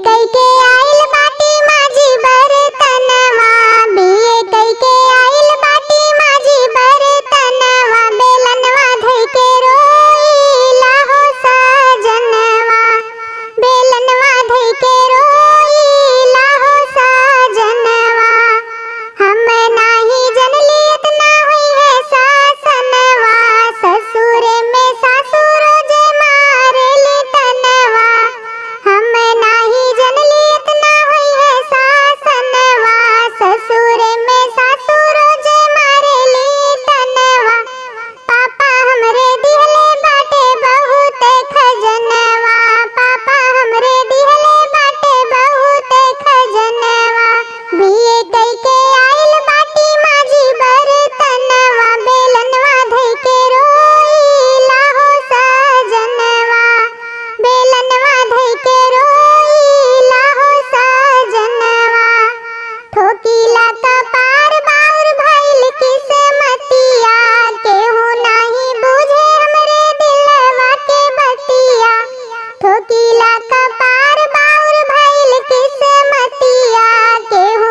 कई के आइल बाटी माझी बरतनवा, बीए कई के आइल बाटी माझी बरतनवा, बेलनवा धई के रोईला हो सजनवा, बेलनवा धई के रोईला हो सजनवा। हम नाही जनली इतना हुई है सासनवा, ससुर में सासु रोज मारेली तनवा। हम नाही जनली इतना हुई है सासनवा, ससुर में सासु रोज मारेली तनवा। पापा हमरे दिहले बाटे बहुत खजनवा, पापा हमरे दिहले बाटे बहुत खजनवा। बीए कई के आइल बाटी माझी बरतनवा, बेलनवा धई के रोईला हो सजनवा, बेलनवा धई के रोईला हो सजनवा। ठोकीला कपार बाउर भइल किस्मतिया, केहू नाही बुझे हमरे दिलवा के बतिया। ठोकीला कपार बाउर भइल किस्मतिया, केहू